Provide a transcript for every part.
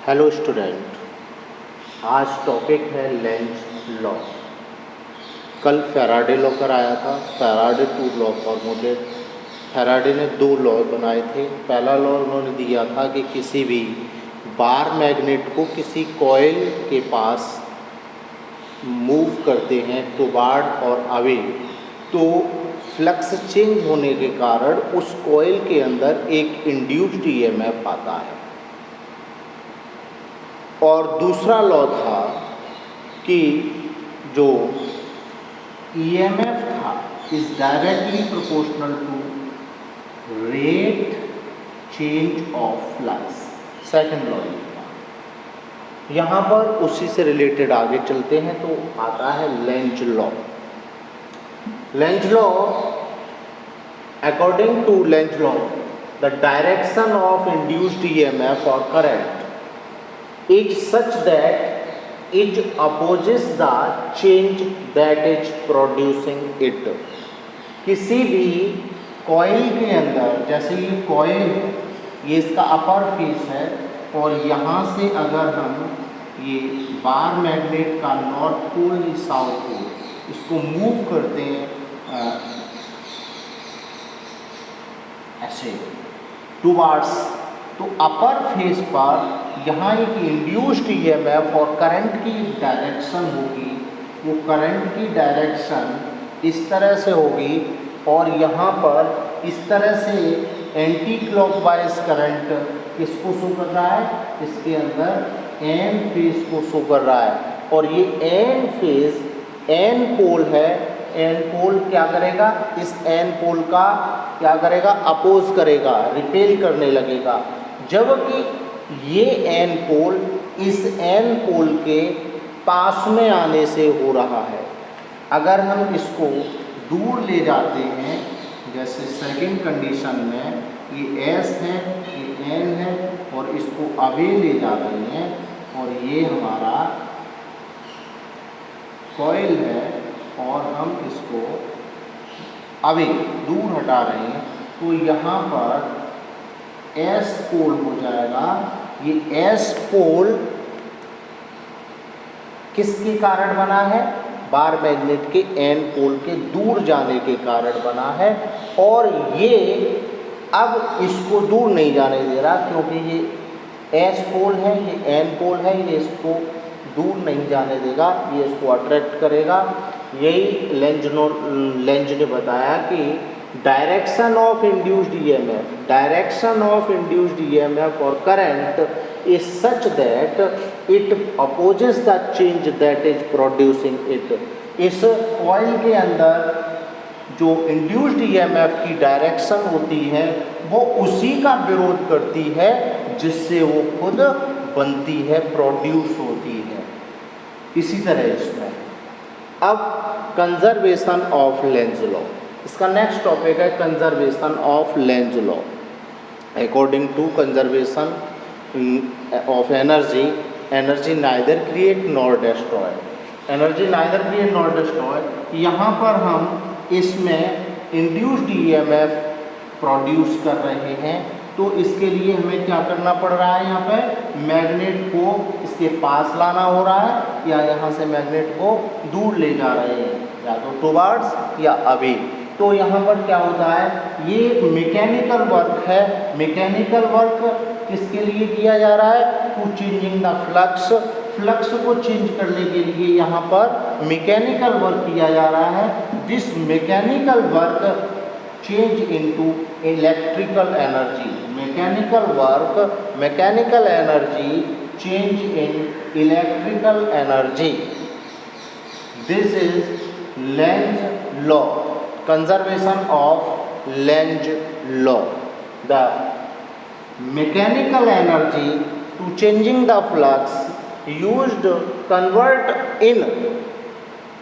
Hello student, आज topic है Lenz law. कल फैराडे लॉ कराया था, फैराडे टू लॉ फॉर्मूलेट। फैराडे ने दो लॉ बनाए थे। पहला लॉ उन्होंने दिया था कि किसी भी बार मैग्नेट को किसी कॉइल के पास मूव करते हैं टुवार्ड और अवे, तो फ्लक्स चेंज होने के कारण उस कॉइल के अंदर एक इंड्यूस्ड ईएमएफ आता है। और दूसरा लॉ था कि जो ईएमएफ था is directly proportional to rate change of flux. Second law था। यहाँ पर उसी से रिलेटेड आगे चलते हैं तो आता है Lenz law. Lenz law, according to Lenz law, the direction of induced EMF और current is such that it opposes the change that is producing it। किसी भी कॉइल के अंदर, जैसे ये कॉइल है, ये इसका अपर फेस है, और यहाँ से अगर हम ये बार मैग्नेट का नॉर्थ पोल या साउथ पोल इसको मूव करते हैं ऐसे टुवार्ड्स, तो अपर फेस पर यहाँ एक इंड्यूस्ड ईएमएफ और करंट की डायरेक्शन होगी। वो करंट की डायरेक्शन इस तरह से होगी और यहाँ पर इस तरह से एंटी क्लॉकवाइज करंट किसको शो कर रहा है, इसके अंदर एन फेज को शो कर रहा है। और ये एन फेज एन पोल है, एन पोल क्या करेगा, इस एन पोल का क्या करेगा, अपोज करेगा, रिपेल करने लगेगा। जबकि ये एन पोल इस एन पोल के पास में आने से हो रहा है। अगर हम इसको दूर ले जाते हैं, जैसे सेकंड कंडीशन में ये एस है, ये एन है, और इसको अवे ले जा रहे हैं, और ये हमारा कॉइल है, और हम इसको अवे दूर हटा रहे हैं, तो यहाँ पर एस पोल हो जाएगा। ये एस पोल किसके कारण बना है, बार मैग्नेट के एन पोल के दूर जाने के कारण बना है। और ये अब इसको दूर नहीं जाने दे रहा, क्योंकि ये एस पोल है, ये एन पोल है, ये इसको दूर नहीं जाने देगा, ये इसको अट्रैक्ट करेगा। यही लेंज ने बताया कि डायरेक्शन ऑफ इंड्यूस्ड ईएमएफ और current is such that it opposes the change that is producing it. इस कॉइल के अंदर जो इंड्यूस्ड ईएमएफ की डायरेक्शन होती है वो उसी का विरोध करती है जिससे वो खुद बनती है, प्रोड्यूस होती है। इसी तरह इसमें अब कंजर्वेशन ऑफ लेंज लॉ, इसका नेक्स्ट टॉपिक है conservation of Lenz law. According to conservation of energy, energy neither create nor destroy, energy neither create nor destroy. यहाँ पर हम इसमें इंड्यूस्ड ईएमएफ प्रोड्यूस कर रहे हैं, तो इसके लिए हमें क्या करना पड़ रहा है, यहाँ पे मैग्नेट को इसके पास लाना हो रहा है, या यहाँ से मैग्नेट को दूर ले जा रहे हैं, या तो टुवार्ड्स या अवे। तो यहाँ पर क्या होता है, ये मैकेनिकल वर्क है। मैकेनिकल वर्क किसके लिए किया जा रहा है, to changing the flux, flux को चेंज करने के लिए यहाँ पर मैकेनिकल वर्क किया जा रहा है। This mechanical work change into electrical energy, mechanical work, mechanical energy change in electrical energy. This is Lenz law, conservation of Lenz law। The mechanical energy to changing the flux used convert in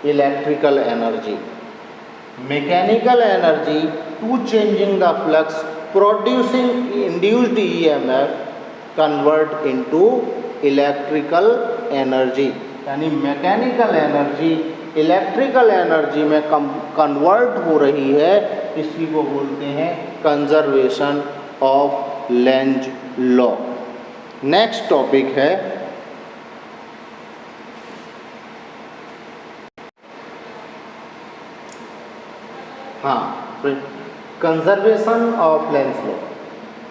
electrical energy, mechanical energy to changing the flux producing induced EMF convert into electrical energy। यानी mechanical energy electrical energy में convert हो रही है, इसी को बोलते हैं conservation of Lenz law. Next topic है कंजर्वेशन ऑफ लेंज लॉ।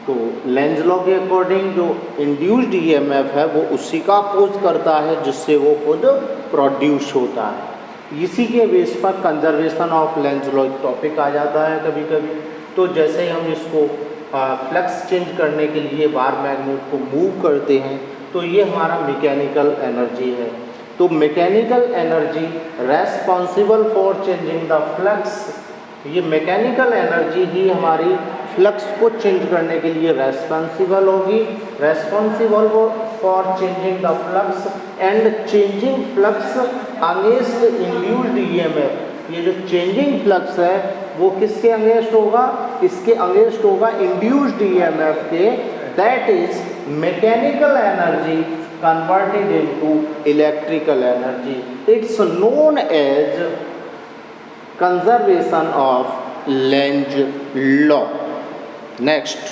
तो लेंज लॉ के अकॉर्डिंग जो इंड्यूस्ड ईएमएफ है वो उसी का अपोज करता है जिससे वो खुद प्रोड्यूस होता है। इसी के बेस पर कंजर्वेशन ऑफ लेंज लॉ एक टॉपिक आ जाता है कभी कभी। तो जैसे हम इसको फ्लक्स चेंज करने के लिए बार मैग्नेट को मूव करते हैं तो ये हमारा मैकेनिकल एनर्जी है। तो mechanical energy responsible for changing the flux, ये मैकेनिकल एनर्जी ही हमारी फ्लक्स को चेंज करने के लिए रेस्पॉन्सिबल होगी, responsible for changing the flux and changing flux against induced EMF. ये जो चेंजिंग फ्लक्स है वो किसके अगेंस्ट होगा? इसके अगेंस्ट होगा इंड्यूस्ड ईएमएफ के। That is mechanical energy converted into electrical energy. It's known as conservation of Lenz law. Next,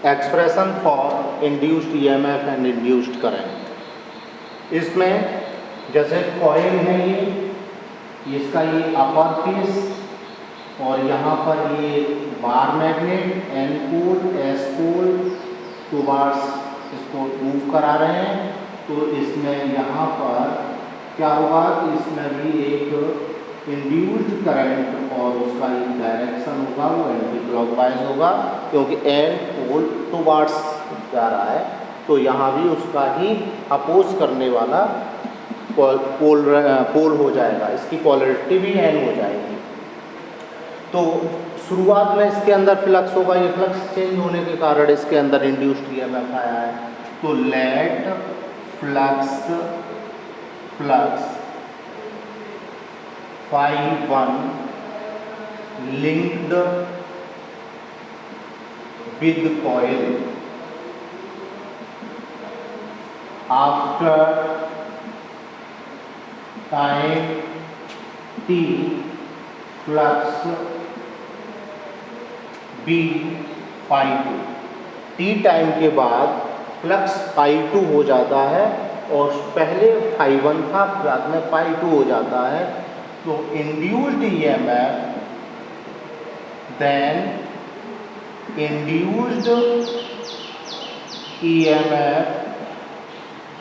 expression for induced EMF and induced current. इसमें जैसे कॉइल है ये, इसका ये अपर फेस और यहाँ पर ये bar magnet N pole S pole towards इसको मूव करा रहे हैं। तो इसमें यहाँ पर क्या होगा कि इसमें भी एक इंड्यूस्ड करंट और उसका एक डायरेक्शन होगा वो एंटी क्लॉकवाइज होगा क्योंकि एन पोल टुवर्ड्स जा रहा है। तो यहाँ भी उसका ही अपोज करने वाला पोल हो जाएगा, इसकी पोलरिटी भी एन हो जाएगी। तो शुरुआत में इसके अंदर फ्लक्स होगा, ये फ्लक्स चेंज होने के कारण इसके अंदर इंड्यूस्ड ईएमएफ आया है। तो let flux phi1 linked with coil after time t flux b phi2। t time के बाद फ्लक्स phi2 हो जाता है और पहले phi1 था बाद में phi2 हो जाता है। तो induced EMF then induced EMF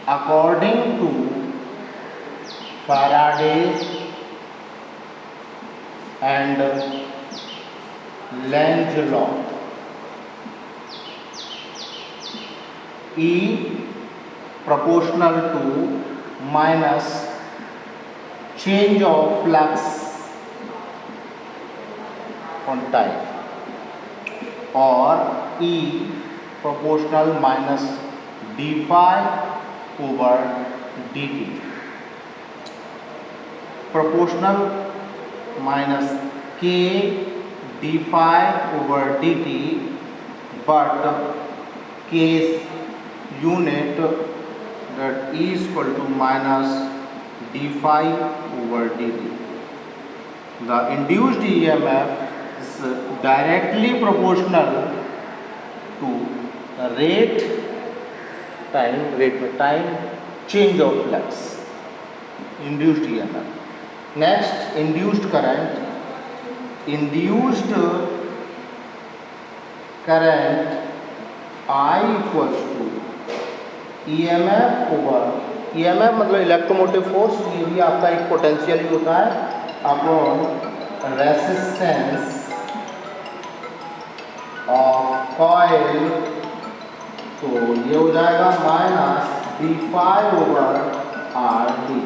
according to Faraday's and Lenz law E proportional to minus change of flux on time और E proportional minus d phi over dt। proportional minus k d phi over dt but K's unit that E is equal to minus d phi over dt। The induced EMF is directly proportional to the rate time change of flux, induced EMF। Next, induced current। Induced current I equals to EMF over, EMF मतलब electromotive force, ये भी आपका एक potential ही होता है, upon resistance of coil. तो ये हो जाएगा minus D phi over R D.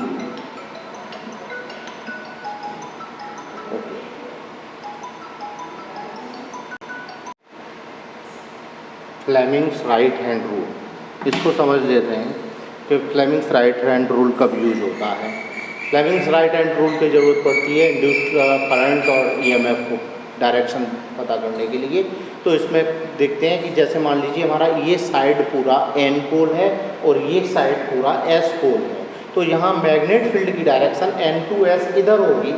Fleming's right hand rule, इसको समझ लेते हैं कि फ्लेमिंग्स राइट हैंड रूल कब यूज होता है। फ्लेमिंग्स राइट हैंड रूल की ज़रूरत पड़ती है इंड्यूस्ड करंट और ईएमएफ को डायरेक्शन पता करने के लिए। तो इसमें देखते हैं कि जैसे मान लीजिए हमारा ये साइड पूरा एन पोल है और ये साइड पूरा एस पोल है। तो यहाँ मैग्नेट फील्ड की डायरेक्शन एन टू एस इधर होगी,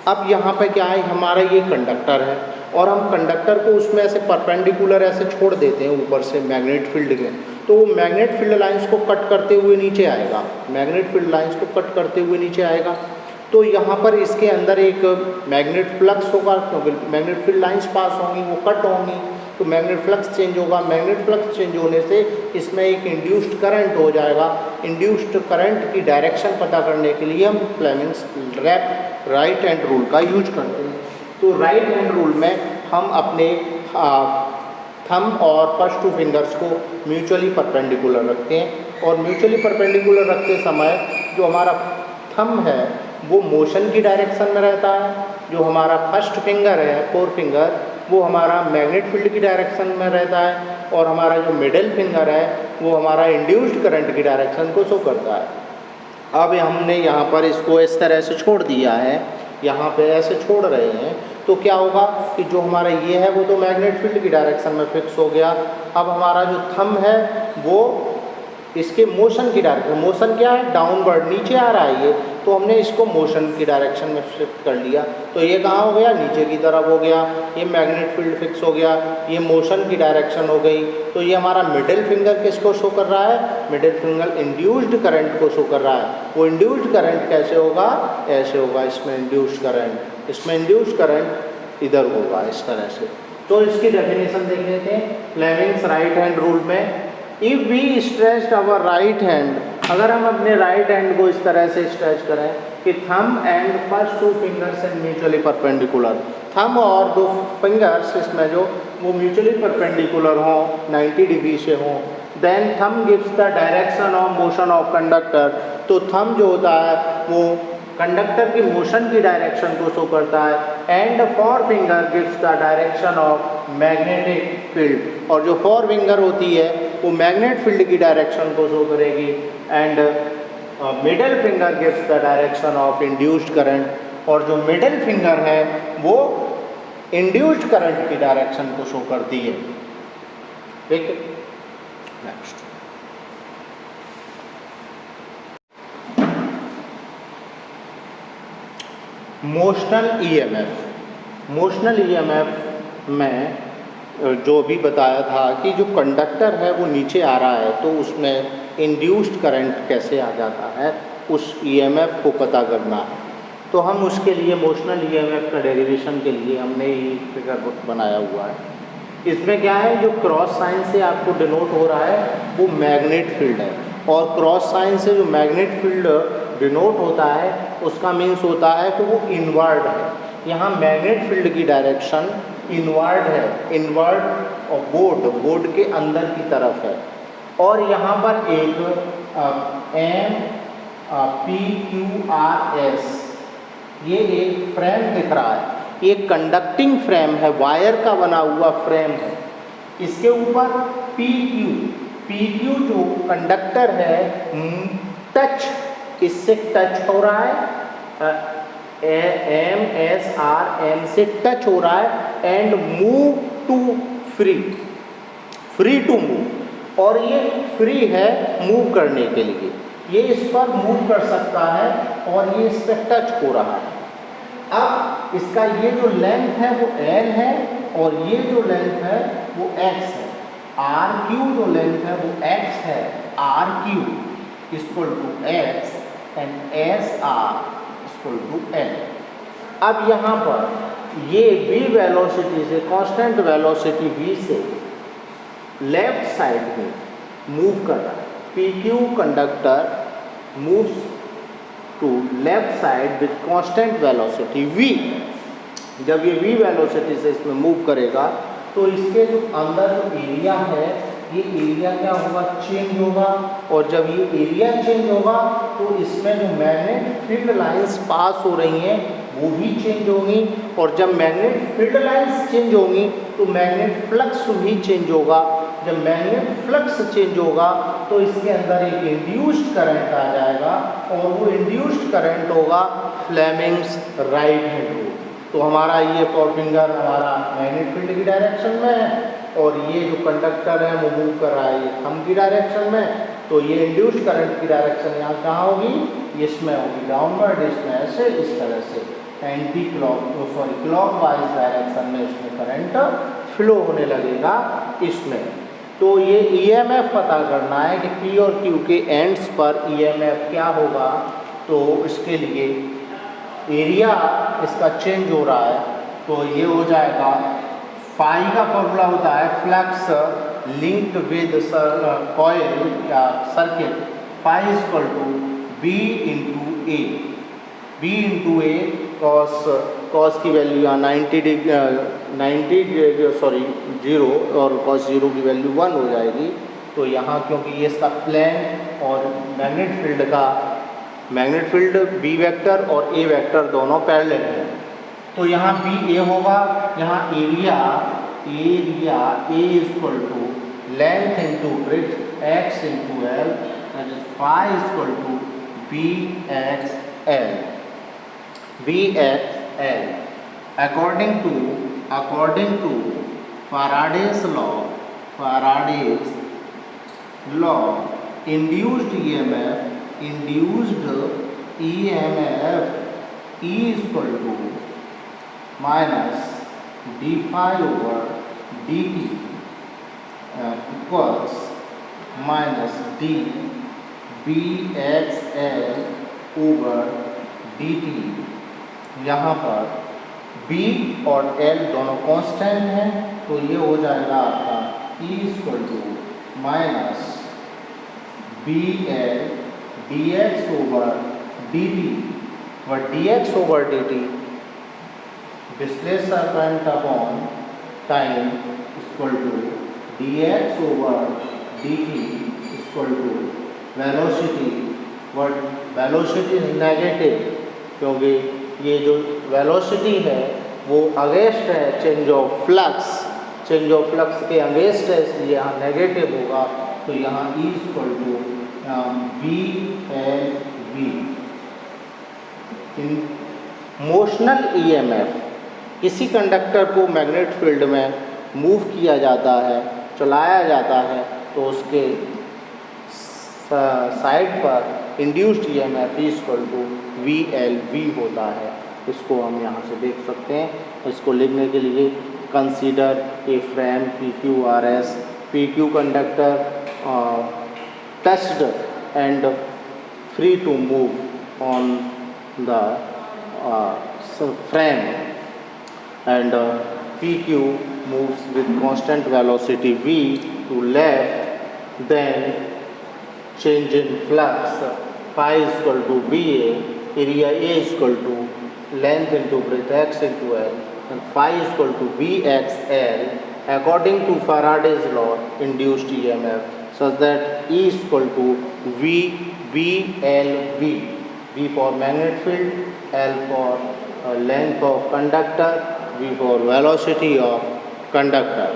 अब यहाँ पे क्या है, हमारा ये कंडक्टर है और हम कंडक्टर को उसमें ऐसे परपेंडिकुलर ऐसे छोड़ देते हैं ऊपर से मैग्नेट फील्ड के, तो वो मैग्नेट फील्ड लाइंस को कट करते हुए नीचे आएगा, मैग्नेट फील्ड लाइंस को कट करते हुए नीचे आएगा। तो यहाँ पर इसके अंदर एक मैग्नेट फ्लक्स होगा, क्योंकि मैग्नेट फील्ड लाइंस पास होंगी, वो कट होंगी, तो मैग्नेट फ्लक्स चेंज होगा। मैग्नेट फ्लक्स चेंज होने से इसमें एक इंड्यूस्ड करंट हो जाएगा। इंड्यूस्ड करंट की डायरेक्शन पता करने के लिए हम फ्लेमिंग्स राइट हैंड रूल का यूज करते हैं। तो राइट हैंड रूल में हम अपने थंब और फर्स्ट 2 फिंगर्स को म्यूचुअली परपेंडिकुलर रखते हैं, और म्यूचुअली परपेंडिकुलर रखते समय जो हमारा थंब है वो मोशन की डायरेक्शन में रहता है, जो हमारा फर्स्ट फिंगर है 4 फिंगर वो हमारा मैग्नेट फील्ड की डायरेक्शन में रहता है, और हमारा जो मिडिल फिंगर है वो हमारा इंड्यूस्ड करंट की डायरेक्शन को शो करता है। अब हमने यहाँ पर इसको इस तरह से छोड़ दिया है, यहाँ पे ऐसे छोड़ रहे हैं, तो क्या होगा कि जो हमारा ये है वो तो मैग्नेट फील्ड की डायरेक्शन में फिक्स हो गया। अब हमारा जो थंब है वो इसके मोशन की डायरेक्शन, मोशन क्या है, डाउनवर्ड नीचे आ रहा है ये, तो हमने इसको मोशन की डायरेक्शन में शिफ्ट कर लिया, तो ये कहाँ हो गया, नीचे की तरफ हो गया, ये मैग्नेट फील्ड फिक्स हो गया, ये मोशन की डायरेक्शन हो गई। तो ये हमारा मिडिल फिंगर किसको शो कर रहा है, मिडिल फिंगर इंड्यूस्ड करंट को शो कर रहा है। वो इंड्यूस्ड करंट कैसे होगा, ऐसे होगा, इसमें इंड्यूस्ड करंट, इसमें इंड्यूस्ड करंट इधर होगा इस तरह से। तो इसकी डेफिनेशन देख लेते हैं फ्लेमिंग्स राइट हैंड रूल में। If we stretched our right hand, अगर हम अपने राइट हैंड को इस तरह से स्ट्रेच करें कि thumb and first 2 fingers and mutually perpendicular, thumb और 2 फिंगर्स इसमें जो वो म्यूचुअली परपेंडिकुलर हों, 90 डिग्री से हों, then thumb gives the direction of motion of conductor. तो थंब जो होता है वो कंडक्टर की मोशन की डायरेक्शन को शो करता है, and 4 finger gives the direction of magnetic field, और जो 4 फिंगर होती है वो मैग्नेट फील्ड की डायरेक्शन को शो करेगी, and middle finger gives the direction of induced current, और जो मिडिल फिंगर है वो इंड्यूस्ड करंट की डायरेक्शन को शो करती है। ठीक है, next motional EMF. Motional EMF में जो भी बताया था कि जो कंडक्टर है वो नीचे आ रहा है तो उसमें इंड्यूस्ड करंट कैसे आ जाता है, उस ईएमएफ को पता करना है। तो हम उसके लिए मोशनल ईएमएफ का डेरिवेशन के लिए हमने ये फिगर बनाया हुआ है। इसमें क्या है, जो क्रॉस साइन से आपको डिनोट हो रहा है वो मैग्नेट फील्ड है, और क्रॉस साइन से जो मैग्नेट फील्ड डिनोट होता है उसका मीन्स होता है कि वो इनवर्ड है। यहाँ मैग्नेट फील्ड की डायरेक्शन इनवर्ड है, इनवर्ड और बोर्ड के अंदर की तरफ है। और यहाँ पर एक M P Q R S ये एक फ्रेम दिख रहा है, एक कंडक्टिंग फ्रेम है, वायर का बना हुआ फ्रेम है। इसके ऊपर पी क्यू जो कंडक्टर है टच, इससे टच हो रहा है, एम एस आर एम से टच हो रहा है, and move to free to move, और ये फ्री है मूव करने के लिए, ये इस पर मूव कर सकता है और ये इस पर टच हो रहा है। अब इसका ये जो लेंथ है वो L है और ये जो लेंथ है वो X है। आर क्यू जो लेंथ है वो X है, R Q equal to X and S R equal to L। अब यहाँ पर ये v वेलोसिटी से, कांस्टेंट वेलोसिटी v से लेफ्ट साइड में मूव कर रहा है। PQ conductor moves to left side with constant velocity v। जब ये v वेलोसिटी से इसमें मूव करेगा तो इसके जो अंदर जो एरिया है ये एरिया क्या होगा, चेंज होगा, और जब ये एरिया चेंज होगा तो इसमें जो मैग्नेट फील्ड लाइंस पास हो रही हैं वो भी चेंज होंगी, और जब मैग्नेट फील्ड लाइंस चेंज होंगी तो मैग्नेट फ्लक्स भी चेंज होगा। जब मैग्नेट फ्लक्स चेंज होगा तो इसके अंदर एक इंड्यूस्ड करंट आ जाएगा, और वो इंड्यूस्ड करंट होगा फ्लेमिंग्स राइट हैंड रूल। तो हमारा ये 4 फिंगर हमारा मैग्नेट फील्ड की डायरेक्शन में है, और ये जो कंडक्टर है वो मूव कर रहा है ये थंब की डायरेक्शन में, तो ये इंड्यूस्ड करंट की डायरेक्शन यहाँ कहाँ होगी, इसमें होगी डाउनवर्ड, इसमें ऐसे इस तरह से। क्लॉकवाइज डायरेक्शन में इसमें करंट फ्लो होने लगेगा इसमें। तो ये ईएमएफ पता करना है कि पी और क्यू के एंड्स पर ईएमएफ क्या होगा। तो इसके लिए एरिया इसका चेंज हो रहा है, तो ये हो जाएगा फाई का फॉर्मूला होता है फ्लक्स लिंक्ड विद कॉइल या circuit, phi equal to B into A. B into A cos की वैल्यू यहाँ 0 और कॉस 0 की वैल्यू 1 हो जाएगी। तो यहाँ क्योंकि ये इसका प्लेन और मैग्नेट फील्ड बी वेक्टर और ए वेक्टर दोनों पैरेलल है, तो यहाँ बी ए होगा। यहाँ area A equal to length into breadth X into L, that is phi equal to B X L. according to Faraday's law, induced EMF E equal to minus d phi over dt equals minus d bxl over dt। यहाँ पर b और l दोनों constant हैं, तो ये हो जाएगा आपका E equal to minus B L D X over D T, और D X over D T displacement current upon time equal to D X over D T equal to velocity. But velocity negative, क्योंकि ये जो velocity है वो against है change of flux के against है, इसलिए यहाँ नेगेटिव होगा। तो यहाँ E equal to B L V. Motional EMF, किसी कंडक्टर को मैग्नेट फील्ड में मूव किया जाता है, चलाया जाता है, तो उसके साइड पर induced EMF equal to V L V होता है। इसको हम यहाँ से देख सकते हैं। इसको लिखने के लिए consider a frame PQRS, PQ conductor touched and free to move on the frame, and PQ moves with constant velocity v to left, then change in flux phi is equal to BA, area A is equal to length into breadth x into L, and phi is equal to BXL according to Faraday's law induced EMF, such that E is equal to VBLV, V for magnetic field, L for length of conductor, V for velocity of conductor.